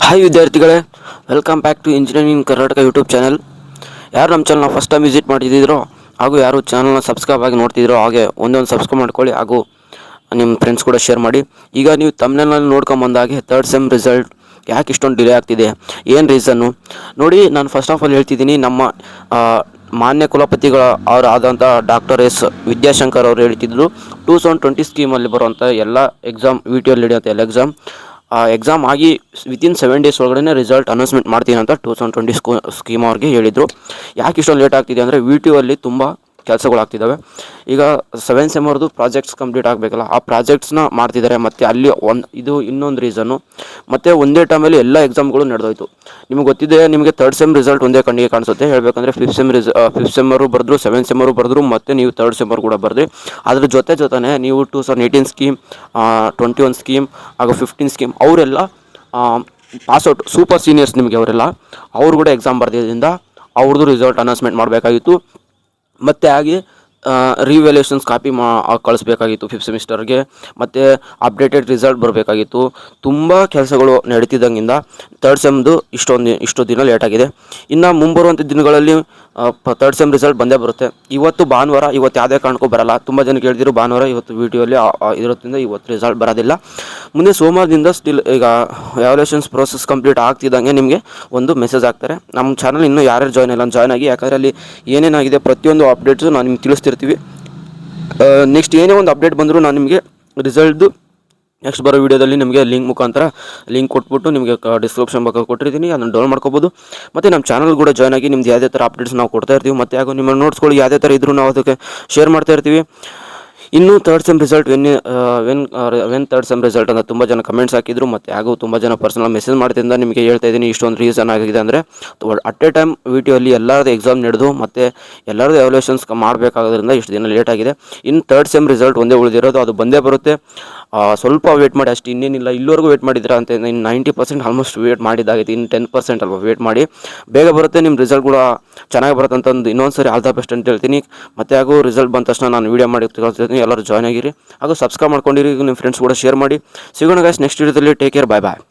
Hi ವಿದ್ಯಾರ್ಥಿಗಳೇ, welcome back to engineering Karnataka YouTube channel. ಯಾರು ನಮ್ಮ ಚಾನಲ್ನ ಫಸ್ಟ್ ಟೈಮ್ ವಿಸಿಟ್ ಮಾಡಿದ್ದೀರೋ ಹಾಗೂ ಯಾರು ಚಾನಲ್ನ ಸಬ್ಸ್ಕ್ರೈಬ್ ಆಗಿ ನೋಡ್ತಿದ್ದೀರೋ ಹಾಗೆ ಒಂದೊಂದು ಸಬ್ಸ್ಕ್ರೈಬ್ ಮಾಡ್ಕೊಳ್ಳಿ ಹಾಗೂ ನಿಮ್ಮ ಫ್ರೆಂಡ್ಸ್ ಕೂಡ ಶೇರ್ ಮಾಡಿ. ಈಗ ನೀವು ತಮ್ಮನೇಲಿ ನೋಡ್ಕೊಂಬಂದಾಗೆ ಥರ್ಡ್ ಸೆಮ್ ರಿಸಲ್ಟ್ ಯಾಕೆ ಇಷ್ಟೊಂದು ಡಿಲೇ ಆಗ್ತಿದೆ, ಏನು ರೀಸನ್ನು ನೋಡಿ. ನಾನು ಫಸ್ಟ್ ಆಫ್ ಆಲ್ ಹೇಳ್ತಿದ್ದೀನಿ, ನಮ್ಮ ಮಾನ್ಯ ಕುಲಪತಿಗಳ ಅವರಾದಂಥ ಡಾಕ್ಟರ್ ಎಸ್ ವಿದ್ಯಾಶಂಕರ್ ಅವರು ಹೇಳ್ತಿದ್ರು 2020 ಸ್ಕೀಮಲ್ಲಿ ಬರುವಂಥ ಎಲ್ಲ ಎಕ್ಸಾಮ್ ವಿಟಿಯಲ್ಲಿ ನಡೆಯುವಂಥ ಎಲ್ಲ ಎಕ್ಸಾಮ್ ಆಗಿ ವಿತಿನ್ 7 ಡೇಸ್ ಒಳಗಡೆ ರಿಸಲ್ಟ್ ಅನೌನ್ಸ್ಮೆಂಟ್ ಮಾಡ್ತೀನಿ ಅಂತ 2020 ಸ್ಕೀಮ್ ಅವ್ರಿಗೆ ಹೇಳಿದರು. ಯಾಕೆ ಇಷ್ಟೊಂದು ಲೇಟ್ ಆಗ್ತಿದೆ ಅಂದರೆ ವಿಟಿಯಲ್ಲಿ ತುಂಬ ಕೆಲಸಗಳಾಗ್ತಿದ್ದಾವೆ. ಈಗ 7 ಸೆಮ್ ಅವ್ರದ್ದು ಪ್ರಾಜೆಕ್ಟ್ಸ್ ಕಂಪ್ಲೀಟ್ ಆಗಬೇಕಲ್ಲ, ಆ ಪ್ರಾಜೆಕ್ಟ್ಸ್ನ ಮಾಡ್ತಿದ್ದಾರೆ. ಮತ್ತು ಅಲ್ಲಿ ಇದು ಇನ್ನೊಂದು ರೀಸನ್ನು. ಮತ್ತು ಒಂದೇ ಟೈಮಲ್ಲಿ ಎಲ್ಲ ಎಕ್ಸಾಮ್ಗಳು ನಡೆದೋಯ್ತು. ನಿಮಗೆ ಗೊತ್ತಿದೆ, ನಿಮಗೆ ಥರ್ಡ್ ಸೆಮ್ ರಿಸಲ್ಟ್ ಒಂದೇ ಕಣ್ಣಿಗೆ ಕಾಣಿಸುತ್ತೆ. ಹೇಳಬೇಕಂದ್ರೆ ಫಿಫ್ತ್ ಸೆಮ್ಮರು ಬರೆದ್ರು, 7th ಸೆಮ್ಮರು ಬರೆದ್ರು, ಮತ್ತು ನೀವು ಥರ್ಡ್ ಸೆಮ್ಮರು ಕೂಡ ಬರೆದ್ರಿ. ಅದ್ರ ಜೊತೆನೇ ನೀವು 2018 ಸ್ಕೀಮ್, 21 ಸ್ಕೀಮ್ ಹಾಗೂ 15 ಸ್ಕೀಮ್ ಅವರೆಲ್ಲ ಪಾಸ್ಔಟ್ ಸೂಪರ್ ಸೀನಿಯರ್ಸ್ ನಿಮಗೆ ಅವರೆಲ್ಲ ಅವ್ರು ಕೂಡ ಎಕ್ಸಾಮ್ ಬರೆದಿದ್ದರಿಂದ ಅವ್ರದ್ದು ರಿಸಲ್ಟ್ ಅನೌನ್ಸ್ಮೆಂಟ್ ಮಾಡಬೇಕಾಗಿತ್ತು. ಮತ್ತು ಹಾಗೆ ರಿವ್ಯಾಲ್ಯೂಷನ್ಸ್ ಕಾಪಿ ಕಳಿಸ್ಬೇಕಾಗಿತ್ತು 5th ಸೆಮಿಸ್ಟರ್ಗೆ. ಮತ್ತು ಅಪ್ಡೇಟೆಡ್ ರಿಸಲ್ಟ್ ಬರಬೇಕಾಗಿತ್ತು. ತುಂಬ ಕೆಲಸಗಳು ನಡೀತಿದ್ದಂಗಿಂದ ಥರ್ಡ್ ಸೆಮ್ದು ಇಷ್ಟು ದಿನ ಲೇಟಾಗಿದೆ. ಇನ್ನು ಮುಂಬರುವಂಥ ದಿನಗಳಲ್ಲಿ ಥರ್ಡ್ ಸೆಮ್ ರಿಸಲ್ಟ್ ಬಂದೇ ಬರುತ್ತೆ. ಇವತ್ತು ಭಾನುವಾರ, ಇವತ್ತು ಯಾವುದೇ ಕಾರಣಕ್ಕೂ ಬರಲ್ಲ. ತುಂಬ ಜನಕ್ಕೆ ಹೇಳ್ತಿದ್ರು ಭಾನುವಾರ, ಇವತ್ತು ವಿಡಿಯೋಲಿ ಇರೋದ್ರಿಂದ ಇವತ್ತು ರಿಸಲ್ಟ್ ಬರೋದಿಲ್ಲ. ಮುಂದೆ ಸೋಮವಾರದಿಂದ ಸ್ಟಿಲ್ ಈಗ ವ್ಯಾಲ್ಯೂಷನ್ಸ್ ಪ್ರೋಸೆಸ್ ಕಂಪ್ಲೀಟ್ ಆಗ್ತಿದ್ದಂಗೆ ನಿಮಗೆ ಒಂದು ಮೆಸೇಜ್ ಆಗ್ತಾರೆ. ನಮ್ಮ ಚಾನಲ್ ಇನ್ನೂ ಯಾರ್ಯಾರು ಜಾಯ್ನ್ ಇಲ್ಲ ಜಾಯ್ನ್ ಆಗಿ, ಯಾಕಂದರೆ ಅಲ್ಲಿ ಏನೇನಾಗಿದೆ ಪ್ರತಿಯೊಂದು ಅಪ್ಡೇಟ್ಸು ನಾನು ನಿಮ್ಗೆ ತಿಳಿಸ್ತಿರ್ತೀವಿ. ನೆಕ್ಸ್ಟ್ ಏನೇ ಒಂದು ಅಪ್ಡೇಟ್ ಬಂದರೂ ನಾನು ನಿಮಗೆ ರಿಸಲ್ಟ್ದು ನೆಕ್ಸ್ಟ್ ಬರೋ ವೀಡಿಯೋದಲ್ಲಿ ನಿಮಗೆ ಲಿಂಕ್ ಕೊಟ್ಬಿಟ್ಟು ನಿಮಗೆ ಡಿಸ್ಕ್ರಿಪ್ಷನ್ ಬಗ್ಗೆ ಕೊಟ್ಟಿರ್ತೀನಿ, ಅದನ್ನು ಡೌನ್ಲೋಡ್ ಮಾಡ್ಕೋಬೋದು. ಮತ್ತು ನಮ್ಮ ಚಾನಲ್ ಕೂಡ ಜಾಯ್ನ್ ಆಗಿ ನಿಮ್ದು ಯಾವುದೇ ಥರ ಅಪ್ಡೇಟ್ಸ್ ನಾವು ಕೊಡ್ತಾ ಇರ್ತೀವಿ. ಮತ್ತು ಹಾಗೂ ನಿಮ್ಮ ನೋಟ್ಸ್ಗಳು ಯಾವುದೇ ಥರ ಇದ್ರೂ ನಾವು ಅದಕ್ಕೆ ಶೇರ್ ಮಾಡ್ತಾ ಇರ್ತೀವಿ. ಇನ್ನೂ third sem result when third sem result ಅಂತ ತುಂಬ ಜನ ಕಮೆಂಟ್ಸ್ ಹಾಕಿದ್ರು. ಮತ್ತು ಹಾಗೂ ತುಂಬ ಜನ ಪರ್ಸನಲ್ ಮೆಸೇಜ್ ಮಾಡ್ತಿದ್ದ ನಿಮಗೆ ಹೇಳ್ತಾ ಇದ್ದೀನಿ. ಇಷ್ಟೊಂದು ರೀಸನ್ ಆಗಿದೆ ಅಂದರೆ ಅಟ್ ಎ ಟೈಮ್ ವಿಟಿಯಲ್ಲಿ ಎಲ್ಲರದ್ದು ಎಕ್ಸಾಮ್ ನಡೆದು ಮತ್ತು ಎಲ್ಲರದ್ದು ಎವ್ಯಾಲ್ಯೂಷನ್ಸ್ ಮಾಡಬೇಕಾಗೋದ್ರಿಂದ ಇಷ್ಟು ದಿನ ಲೇಟ್ ಆಗಿದೆ. ಇನ್ನು ಥರ್ಡ್ ಸೆಮ್ ರಿಸಲ್ಟ್ ಒಂದೇ ಉಳಿದಿರೋದು, ಅದು ಬಂದೇ ಬರುತ್ತೆ. ಸ್ವಲ್ಪ ವೇಟ್ ಮಾಡಿ ಅಷ್ಟು, ಇನ್ನೇನಿಲ್ಲ. ಇಲ್ಲಿವರೆಗೂ ವೇಟ್ ಮಾಡಿದ್ದೀರಾ ಅಂತ, ಇನ್ನು 90% ಆಲ್ಮೋಸ್ಟ್ ವೇಟ್ ಮಾಡಿದ್ದಾಗಿದೆ. ಇನ್ನು 10% ಅಲ್ವಾ ವೇಟ್ ಮಾಡಿ, ಬೇಗ ಬರುತ್ತೆ. ನಿಮ್ಮ ರಿಸಲ್ಟ್ ಕೂಡ ಚೆನ್ನಾಗಿ ಬರುತ್ತೆ ಅಂತಂದು ಇನ್ನೊಂದು ಸರಿ ಆಲ್ ದ ಬೆಸ್ಟ್ ಅಂತ ಹೇಳ್ತೀನಿ. ಮತ್ತು ಹಾಗೂ ರಿಸಲ್ಟ್ ಬಂದ ತಕ್ಷಣ ನಾನು ವೀಡಿಯೋ ಮಾಡಿ ತಿಳ್ಕೊಳ್ತೀನಿ. ಎಲ್ಲರೂ ಜಾಯ್ನ್ ಆಗಿರಿ ಹಾಗೂ ಸಬ್ಸ್ಕ್ರೈಬ್ ಮಾಡ್ಕೊಂಡಿರಿ, ನಿಮ್ಮ ಫ್ರೆಂಡ್ಸ್ ಕೂಡ ಶೇರ್ ಮಾಡಿ. ಸಿಗೋಣ ಗೈಸ್ ನೆಕ್ಸ್ಟ್ ವೀಡಿಯೋದಲ್ಲಿ. ಟೇಕ್ ಕೇರ್, ಬಾಯ್ ಬಾಯ್.